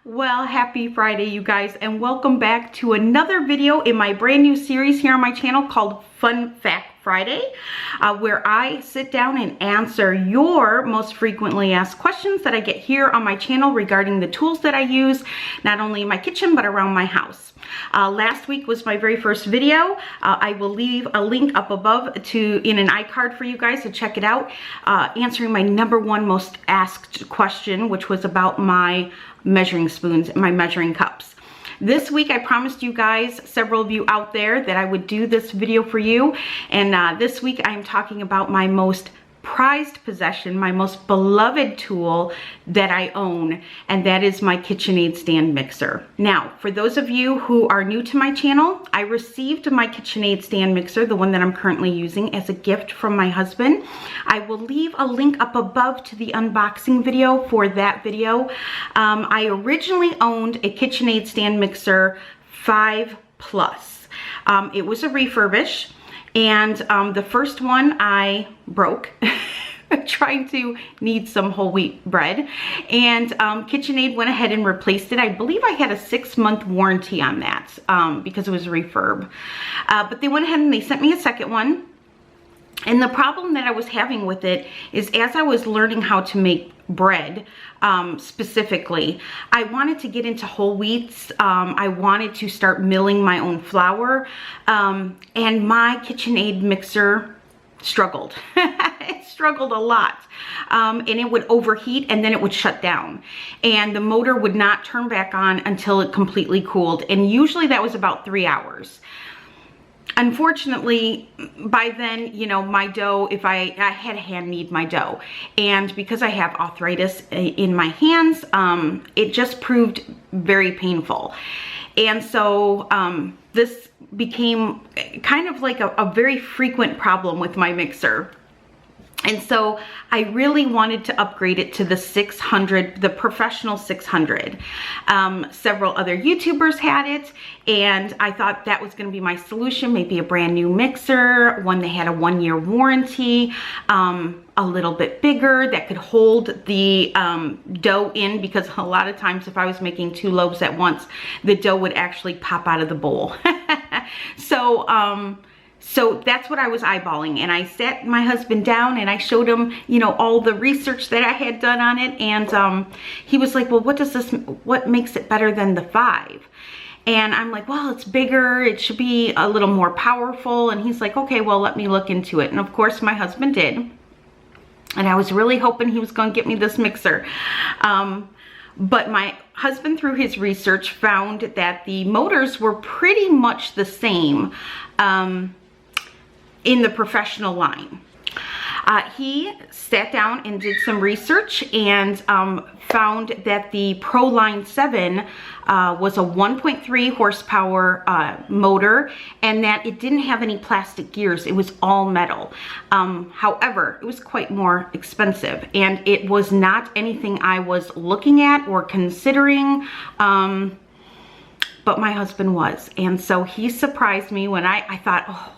Well, happy Friday, you guys, and welcome back to another video in my brand new series here on my channel called Fun Fact Friday, where I sit down and answer your most frequently asked questions that I get here on my channel regarding the tools that I use, not only in my kitchen, but around my house. Last week was my very first video. I will leave a link up above in an iCard for you guys to check it out, answering my #1 most asked question, which was about my measuring spoons, my measuring cups. This week I promised you guys, several of you out there, that I would do this video for you, and this week I'm talking about my most prized possession, my most beloved tool that I own, and that is my Kitchenaid Stand Mixer. Now, for those of you who are new to my channel, I received my Kitchenaid Stand Mixer, the one that I'm currently using, as a gift from my husband. I will leave a link up above to the unboxing video for that video. I originally owned a Kitchenaid Stand Mixer 5 Plus. It was a refurbish. And the first one I broke trying to knead some whole wheat bread, and Kitchenaid went ahead and replaced it. I believe I had a 6-month warranty on that because it was a refurb. But they went ahead and they sent me a second one. And the problem that I was having with it is, as I was learning how to make bread, specifically, I wanted to get into whole wheats. I wanted to start milling my own flour, and my Kitchenaid mixer struggled. It struggled a lot, and it would overheat and then it would shut down, and the motor would not turn back on until it completely cooled, and usually that was about 3 hours. Unfortunately, by then, you know, my dough, I had to hand knead my dough, and because I have arthritis in my hands, it just proved very painful. And so this became kind of like a very frequent problem with my mixer. And so I really wanted to upgrade it to the 600, the professional 600. Several other YouTubers had it, and I thought that was going to be my solution. Maybe a brand new mixer, one that had a 1-year warranty, a little bit bigger, that could hold the dough in, because a lot of times if I was making 2 loaves at once, the dough would actually pop out of the bowl. So that's what I was eyeballing, and I sat my husband down and I showed him, you know, all the research that I had done on it, and he was like, well, what makes it better than the 5? And I'm like, well, it's bigger, it should be a little more powerful. And he's like, okay, well, let me look into it. And of course my husband did, and I was really hoping he was going to get me this mixer. But my husband, through his research, found that the motors were pretty much the same in the professional line. He sat down and did some research and found that the Proline 7 was a 1.3 horsepower motor, and that it didn't have any plastic gears. It was all metal. However, it was quite more expensive, and it was not anything I was looking at or considering, but my husband was. And so he surprised me when I thought, oh,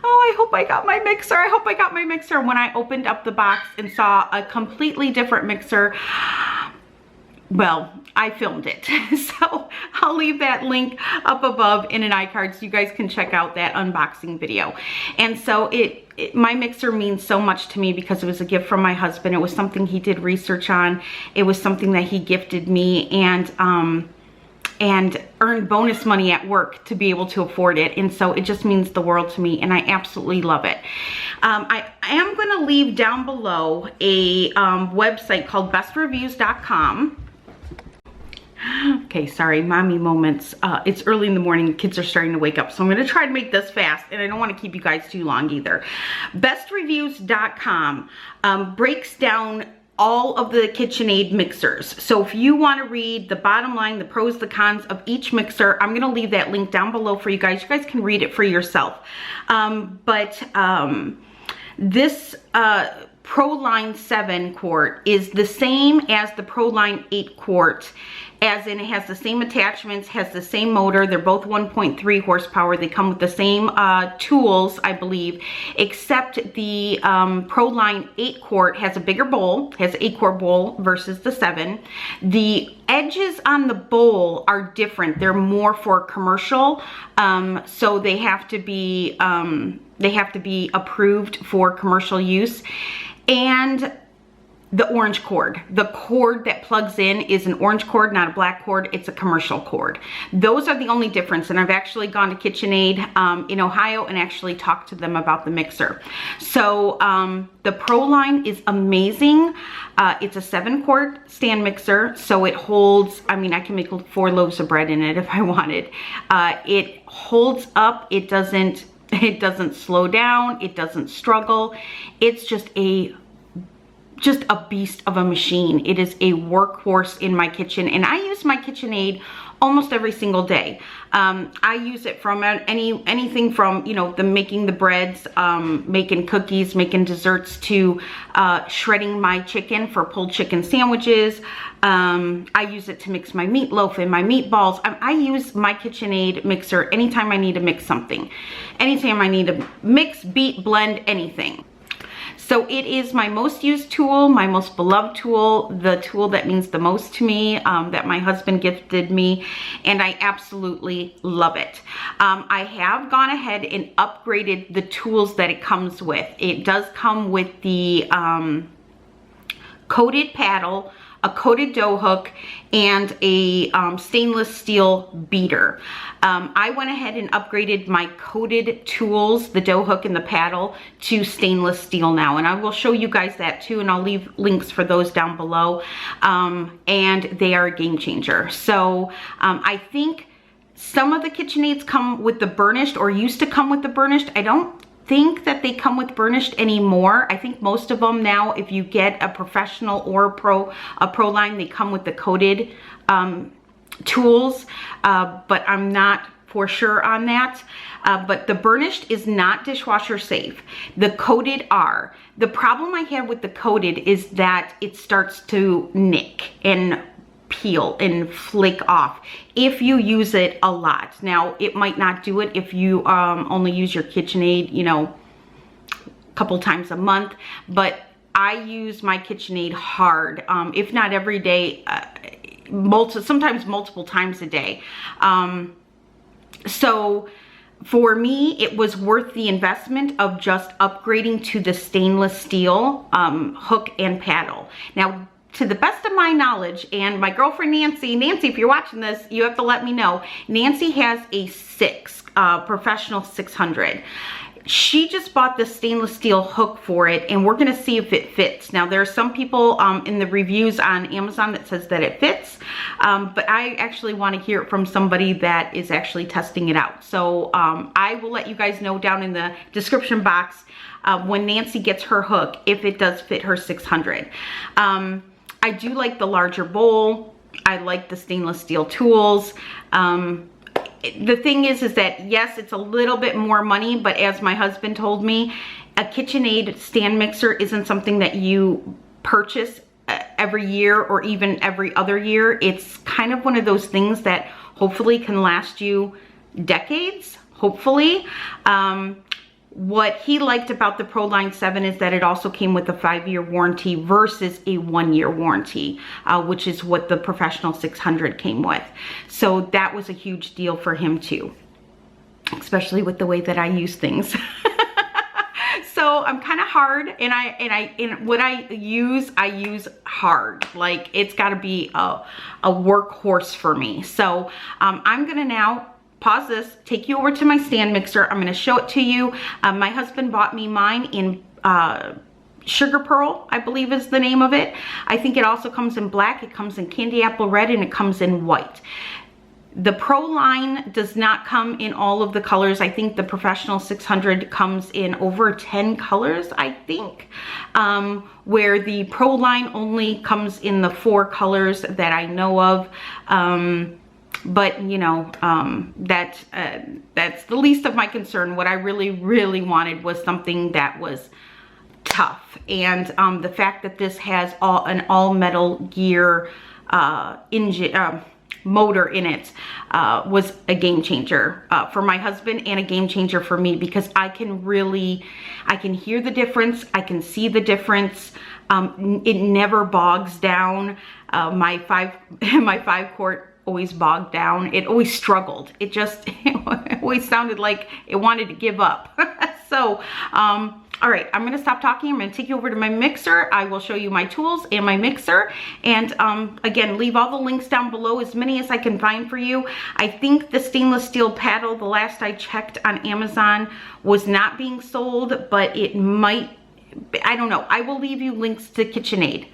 I hope I got my mixer. I hope I got my mixer. When I opened up the box and saw a completely different mixer, well, I filmed it. So I'll leave that link up above in an iCard so you guys can check out that unboxing video. And so my mixer means so much to me because it was a gift from my husband. It was something he did research on. It was something that he gifted me, and earned bonus money at work to be able to afford it. And so it just means the world to me, and I absolutely love it. I am going to leave down below a website called bestreviews.com. Okay, sorry, mommy moments. It's early in the morning, the kids are starting to wake up, so I'm going to try to make this fast, and I don't want to keep you guys too long either. Bestreviews.com breaks down all of the Kitchenaid mixers. So if you want to read the bottom line, the pros, the cons of each mixer, I'm going to leave that link down below for you guys. You guys can read it for yourself. This Proline 7 quart is the same as the Proline 8 quart, as in it has the same attachments, has the same motor. They're both 1.3 horsepower. They come with the same tools, I believe, except the Proline 8 quart has a bigger bowl, has an 8 quart bowl versus the 7. The edges on the bowl are different. They're more for commercial, so they have to be approved for commercial use. And the orange cord, the cord that plugs in is an orange cord, not a black cord. It's a commercial cord. Those are the only difference. And I've actually gone to Kitchenaid in Ohio and actually talked to them about the mixer. So the Proline is amazing. It's a 7-quart stand mixer, so it holds, I mean, I can make 4 loaves of bread in it if I wanted. It holds up. It doesn't slow down. It doesn't struggle. It's just a beast of a machine. It is a workhorse in my kitchen, and I use my Kitchenaid almost every single day. I use it from anything from, you know, making the breads, making cookies, making desserts, to shredding my chicken for pulled chicken sandwiches. I use it to mix my meatloaf and my meatballs. I use my Kitchenaid mixer anytime I need to mix something. Anytime I need to mix, beat, blend, anything. So it is my most used tool, my most beloved tool, the tool that means the most to me, that my husband gifted me, and I absolutely love it. I have gone ahead and upgraded the tools that it comes with. It does come with the coated paddle, a coated dough hook, and a stainless steel beater. I went ahead and upgraded my coated tools, the dough hook and the paddle, to stainless steel now. And I will show you guys that too, and I'll leave links for those down below. And they are a game changer. So I think some of the KitchenAids come with the burnished, or used to come with the burnished. I don't think that they come with burnished anymore. I think most of them now, if you get a professional or a pro line, they come with the coated tools, but I'm not for sure on that. But the burnished is not dishwasher safe. The coated are. The problem I have with the coated is that it starts to nick and peel and flake off if you use it a lot. Now, it might not do it if you only use your KitchenAid, you know, a couple times a month, but I use my KitchenAid hard, if not every day, sometimes multiple times a day. So for me, it was worth the investment of just upgrading to the stainless steel hook and paddle. Now, to the best of my knowledge, and my girlfriend Nancy, if you're watching this, you have to let me know. Nancy has a professional 600. She just bought the stainless steel hook for it, and we're gonna see if it fits. Now, there are some people in the reviews on Amazon that says that it fits, but I actually wanna hear it from somebody that is actually testing it out. So I will let you guys know down in the description box when Nancy gets her hook, if it does fit her 600. I do like the larger bowl. I like the stainless steel tools. The thing is that yes, it's a little bit more money, but as my husband told me, a KitchenAid stand mixer isn't something that you purchase every year or even every other year. It's kind of one of those things that hopefully can last you decades, hopefully. What he liked about the Proline 7 is that it also came with a 5-year warranty versus a 1-year warranty, which is what the Professional 600 came with. So that was a huge deal for him too, especially with the way that I use things. So I'm kind of hard, and what I use hard. Like, it's got to be a workhorse for me. So I'm gonna now pause this, take you over to my stand mixer. I'm going to show it to you. My husband bought me mine in Sugar Pearl, I believe is the name of it. I think it also comes in black, it comes in candy apple red, and it comes in white. The Proline does not come in all of the colors. I think the Professional 600 comes in over 10 colors, I think, where the Proline only comes in the 4 colors that I know of. But you know, that's the least of my concern. What I really wanted was something that was tough. And the fact that this has an all metal gear engine, motor in it was a game changer for my husband, and a game changer for me, because I can hear the difference. I can see the difference. It never bogs down. My 5-quart always bogged down. It always struggled. It always sounded like it wanted to give up. So, all right, I'm gonna stop talking. I'm gonna take you over to my mixer. I will show you my tools and my mixer. And again, leave all the links down below, as many as I can find for you. I think the stainless steel paddle, the last I checked on Amazon, was not being sold, but it might, I don't know. I will leave you links to Kitchenaid,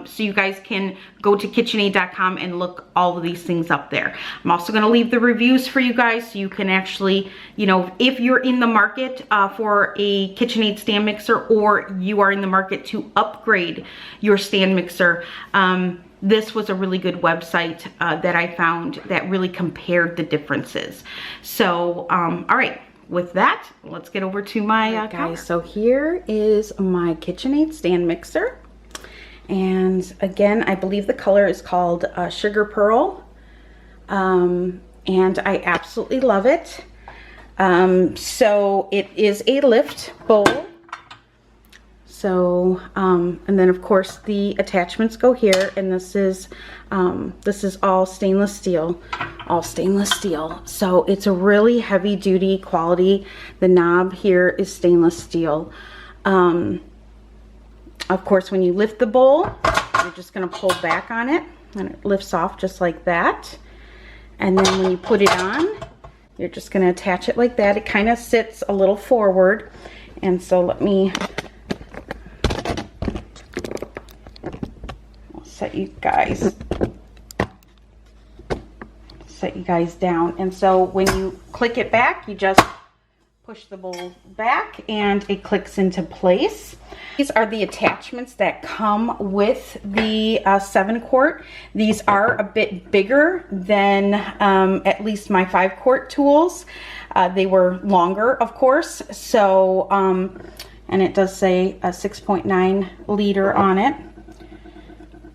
so you guys can go to kitchenaid.com and look all of these things up there. I'm also going to leave the reviews for you guys, so you can actually, you know, if you're in the market for a Kitchenaid stand mixer, or you are in the market to upgrade your stand mixer, this was a really good website that I found that really compared the differences. So, all right. With that, let's get over to my guys. So here is my Kitchenaid stand mixer, and again, I believe the color is called Sugar Pearl, and I absolutely love it. So it is a lift bowl. So and then of course the attachments go here, and this is all stainless steel. So it's a really heavy duty quality. The knob here is stainless steel. Of course, when you lift the bowl, you're just going to pull back on it, and it lifts off just like that. And then when you put it on, you're just going to attach it like that. It kind of sits a little forward, and so let me set you guys down. And so when you click it back, you just push the bowl back and it clicks into place. These are the attachments that come with the 7-quart. These are a bit bigger than at least my 5-quart tools. They were longer, of course. So, and it does say a 6.9 liter on it.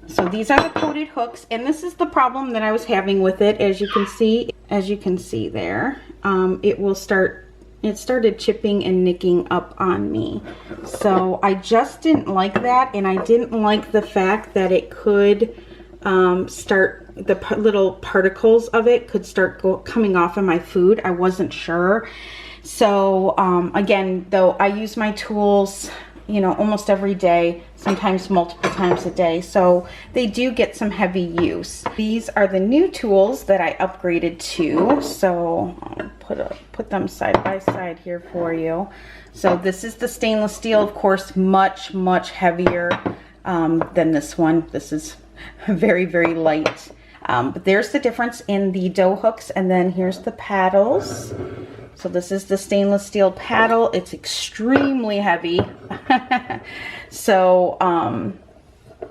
So these are the coated hooks, and this is the problem that I was having with it. As you can see there, it started chipping and nicking up on me. So I just didn't like that, and I didn't like the fact that it could start, the little particles of it could start coming off of my food. I wasn't sure. So again, though, I use my tools, you know, almost every day, sometimes multiple times a day, so they do get some heavy use. These are the new tools that I upgraded to, so I'll put them side by side here for you. So this is the stainless steel, of course, much heavier than this one. This is very light, but there's the difference in the dough hooks. And then here's the paddles. So this is the stainless steel paddle. It's extremely heavy. So,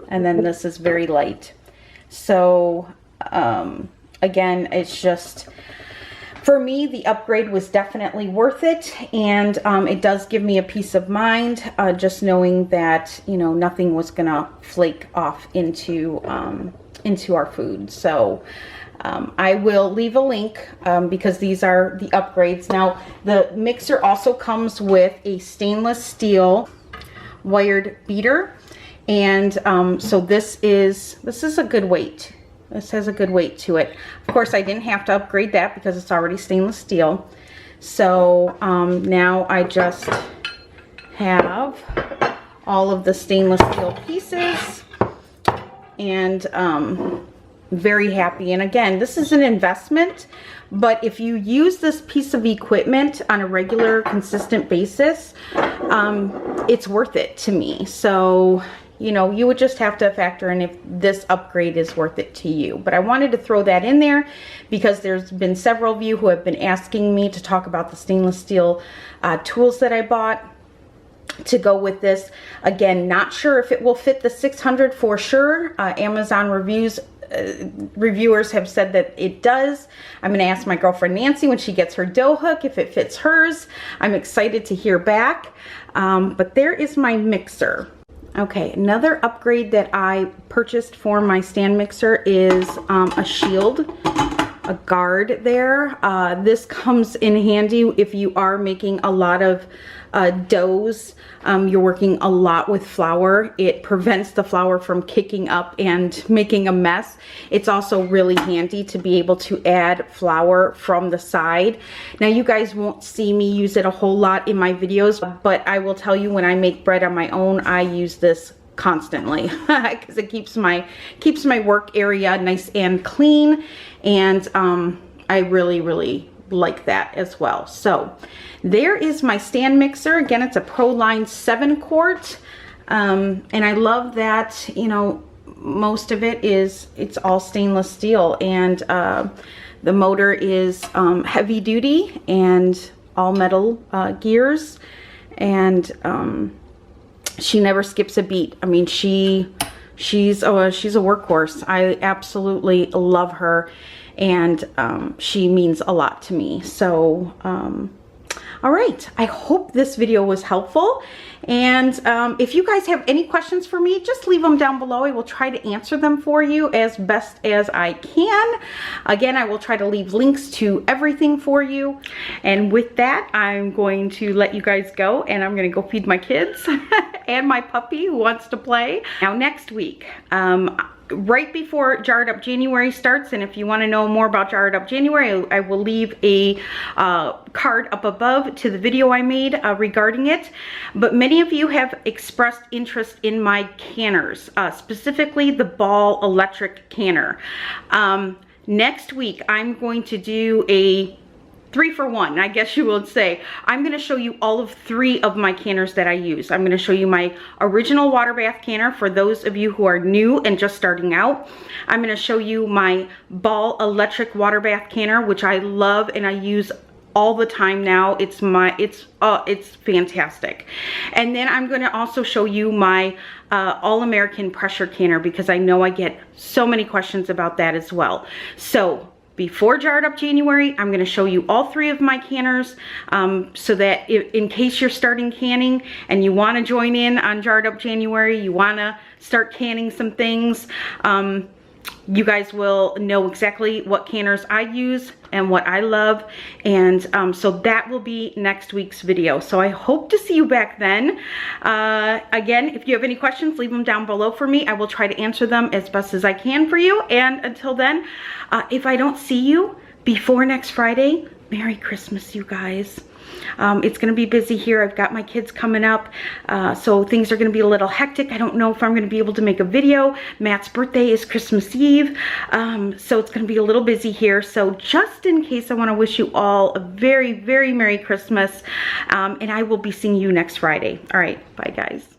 and then this is very light. So, again, it's just, for me, the upgrade was definitely worth it. And it does give me a peace of mind, just knowing that, you know, nothing was gonna flake off into our food. So, I will leave a link because these are the upgrades. Now, the mixer also comes with a stainless steel wired beater, and so this is a good weight. This has a good weight to it. Of course, I didn't have to upgrade that because it's already stainless steel. So now I just have all of the stainless steel pieces, and very happy. And again, this is an investment, but if you use this piece of equipment on a regular, consistent basis, it's worth it to me. So, you know, you would just have to factor in if this upgrade is worth it to you. But I wanted to throw that in there because there's been several of you who have been asking me to talk about the stainless steel tools that I bought to go with this. Again, not sure if it will fit the 600 for sure. Amazon reviews reviewers have said that it does. I'm gonna ask my girlfriend Nancy when she gets her dough hook if it fits hers. I'm excited to hear back. But there is my mixer. Okay, another upgrade that I purchased for my stand mixer is a shield, a guard there. This comes in handy if you are making a lot of doughs. You're working a lot with flour. It prevents the flour from kicking up and making a mess. It's also really handy to be able to add flour from the side. Now you guys won't see me use it a whole lot in my videos, but I will tell you when I make bread on my own, I use this constantly because it keeps my work area nice and clean, and I really like that as well. So there is my stand mixer. Again, it's a Proline 7 quart, and I love that, you know, most of it's all stainless steel, and the motor is heavy duty and all metal gears, and she never skips a beat. I mean, she's a workhorse. I absolutely love her, and she means a lot to me. So all right, I hope this video was helpful, and if you guys have any questions for me, just leave them down below. I will try to answer them for you as best as I can. Again, I will try to leave links to everything for you, and with that, I'm going to let you guys go, and I'm gonna go feed my kids and my puppy who wants to play. Now next week, right before Jarred Up January starts, and if you want to know more about Jarred Up January, I will leave a card up above to the video I made regarding it. But many of you have expressed interest in my canners, specifically the ball electric canner. Next week I'm going to do a 3-for-1, I guess you would say. I'm going to show you all of 3 of my canners that I use. I'm going to show you my original water bath canner for those of you who are new and just starting out. I'm going to show you my ball electric water bath canner, which I love and I use all the time now. It's fantastic. And then I'm going to also show you my All-American pressure canner, because I know I get so many questions about that as well. So before Jarred Up January, I'm going to show you all 3 of my canners, so that in case you're starting canning and you want to join in on Jarred Up January, you want to start canning some things, you guys will know exactly what canners I use and what I love, and so that will be next week's video. So I hope to see you back then. Again, if you have any questions, leave them down below for me. I will try to answer them as best as I can for you, and until then, if I don't see you before next Friday, Merry Christmas, you guys. It's going to be busy here. I've got my kids coming up, so things are going to be a little hectic. I don't know if I'm going to be able to make a video. Matt's birthday is Christmas Eve, so it's going to be a little busy here. So just in case, I want to wish you all a very Merry Christmas, and I will be seeing you next Friday. All right, bye guys.